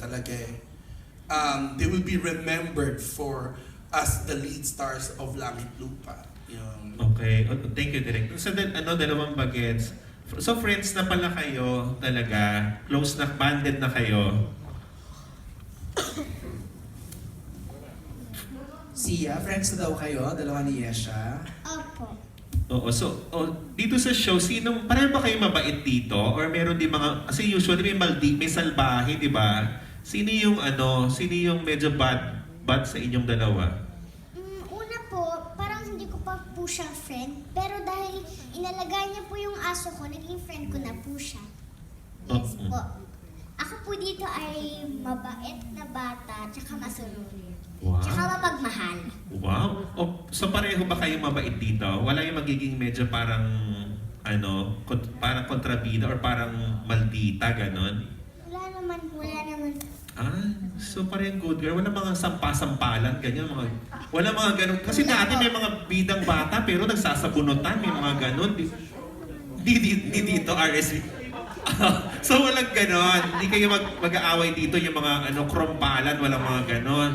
talaga eh. They will be remembered for as the lead stars of Langit Lupa. Yun. Okay. Thank you, Direk. So, dalawang bagets. So, friends na pala kayo talaga. Close na, banded na kayo. Sia, friends na daw kayo, dalawa ni Yesha. Opo. Oo, so dito sa show, pareho ba kayo mabait dito? Or meron din mga, kasi usually may salbahe, di ba? Sino yung medyo bad sa inyong dalawa? Una po, parang hindi ko pa po siya friend. Pero dahil inalagaan niya po yung aso ko, naging friend ko na po siya. Yes po. Ako po dito ay mabait na bata, tsaka masunod. Wow. Tsaka mapagmahal. Wow. So pareho ba kayo mabait dito? Wala yung magiging medyo parang, parang kontrabida or parang maldita, ganon? Wala naman. So parang good girl. Wala mga sampa-sampalan, ganyan. Wala mga ganon. Kasi dati may mga bidang bata pero nagsasabunutan, may mga ganon. Di dito, RSV. So walang ganon. Hindi kayo mag-aaway dito yung mga krompalan, walang mga ganon.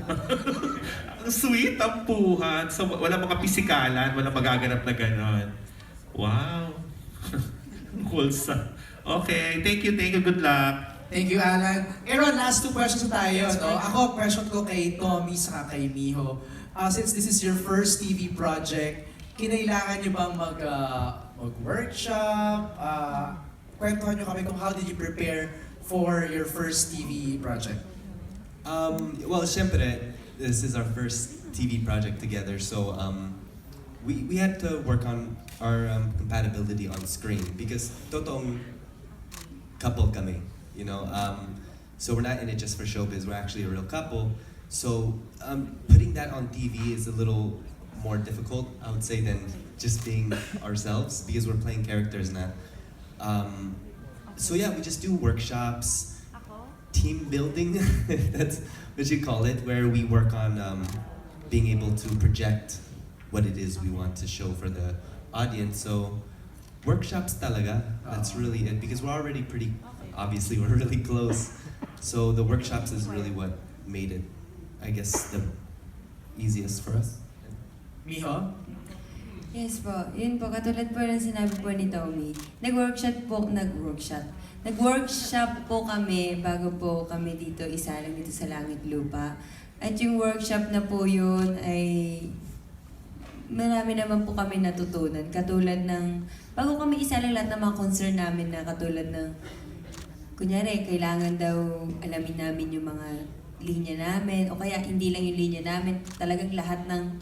Ang sweet, ang puhan. So, wala mga pisikalan, wala magaganap na gano'n. Wow. Wholesome. Okay, thank you, good luck. Thank you, Alan. Aaron, last two questions na tayo. No? Ako, question ko kay Tommy saka kay Miho. Since this is your first TV project, kinailangan nyo bang mag-workshop? Kwentuhan nyo kami kung how did you prepare for your first TV project? Well, syempre, this is our first TV project together, so we had to work on our compatibility on screen because totoong couple kami, you know. So we're not in it just for showbiz. We're actually a real couple. So putting that on TV is a little more difficult, I would say, than just being ourselves because we're playing characters now. So yeah, we just do workshops. Team building, that's what you call it, where we work on being able to project what it is we want to show for the audience. So workshops talaga, that's really it, because we're already obviously we're really close. So the workshops is really what made it, I guess, the easiest for us. Miho? Yes po, yun po, katulad po ng sinabi po ni Tommy, nag-workshop po kami bago po kami dito isalang dito sa Langit Lupa. At yung workshop na po yun ay marami naman po kami natutunan. Katulad ng, bago kami isalang lahat ng mga concern namin na katulad ng, kunyari, kailangan daw alamin namin yung mga linya namin, o kaya hindi lang yung linya namin, talagang lahat ng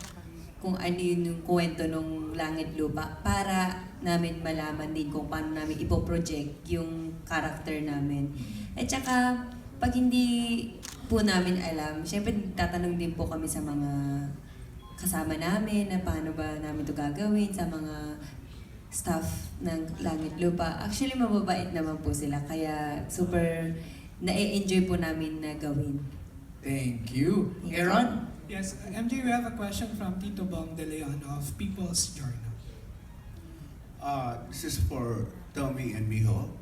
kung ano yung kwento ng Langit Lupa para namin malaman din kung paano namin ipoproject yung character namin. At saka, pag hindi po namin alam, syempre tatanong din po kami sa mga kasama namin na paano ba namin ito gagawin, sa mga staff ng Langit Lupa. Actually, mababait naman po sila, kaya super na-enjoy po namin na gawin. Thank you. Aaron? Yes, MJ, we have a question from Tito Bong De Leon of People's Journal. This is for Tommy and Miho.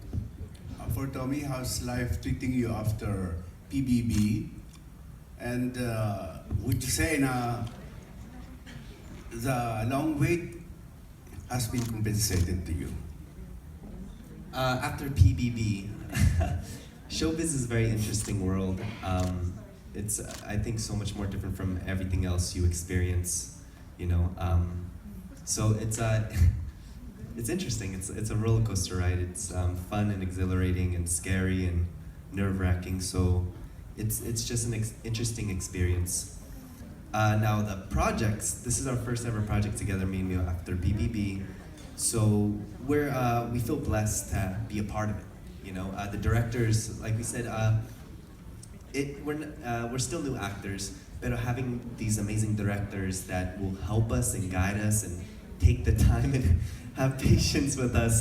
For Tommy, how's life treating you after PBB? And would you say na the long wait has been compensated to you? After PBB, showbiz is a very interesting world. It's, I think, so much more different from everything else you experience, you know. So it's interesting. It's a roller coaster ride. It's fun and exhilarating and scary and nerve-wracking. So it's just an interesting experience. Now the projects. This is our first ever project together, me and Mio, after PBB. So we feel blessed to be a part of it. You know, the directors, like we said. We're still new actors, but having these amazing directors that will help us and guide us and take the time and have patience with us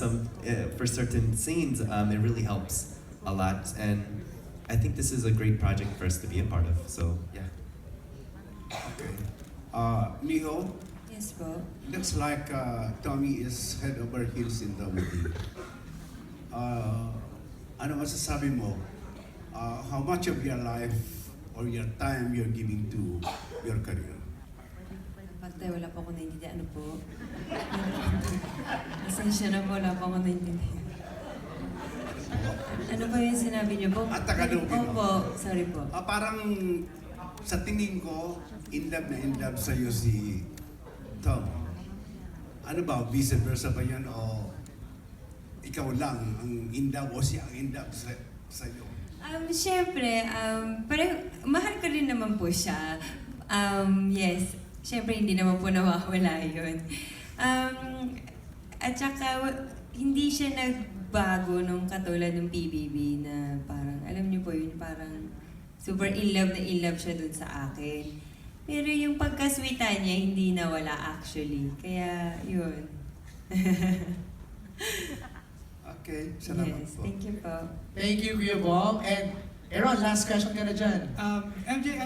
for certain scenes, it really helps a lot. And I think this is a great project for us to be a part of. So yeah. Okay. Miho, Yes po. looks like Tommy is head over heels in the movie. Ano masasabi mo how much of your life or your time you're giving to your career? Pagtay, wala po ako naiintindihan. Ano po? Pasensya na po, wala po ako naiintindihan. Ano ba yung sinabi niyo po? At Tagalog, Opo, sorry po. Parang sa tingin ko, in love sa'yo si Tom. Ano ba, vice versa ba yan o ikaw lang ang in love o siya ang in love sa'yo? Siyempre, mahal ko rin naman po siya. Yes, siyempre hindi naman po nawawala yun. At saka, hindi siya nagbago nung katulad ng PBB na parang, alam niyo po yun, parang super in love siya dun sa akin. Pero yung pagkasweetan niya, hindi nawala actually. Kaya, yun. Okay, salamat Yes, po. thank you po. Thank you, Kuya Bong. And Aaron, last question ka na dyan. MJ,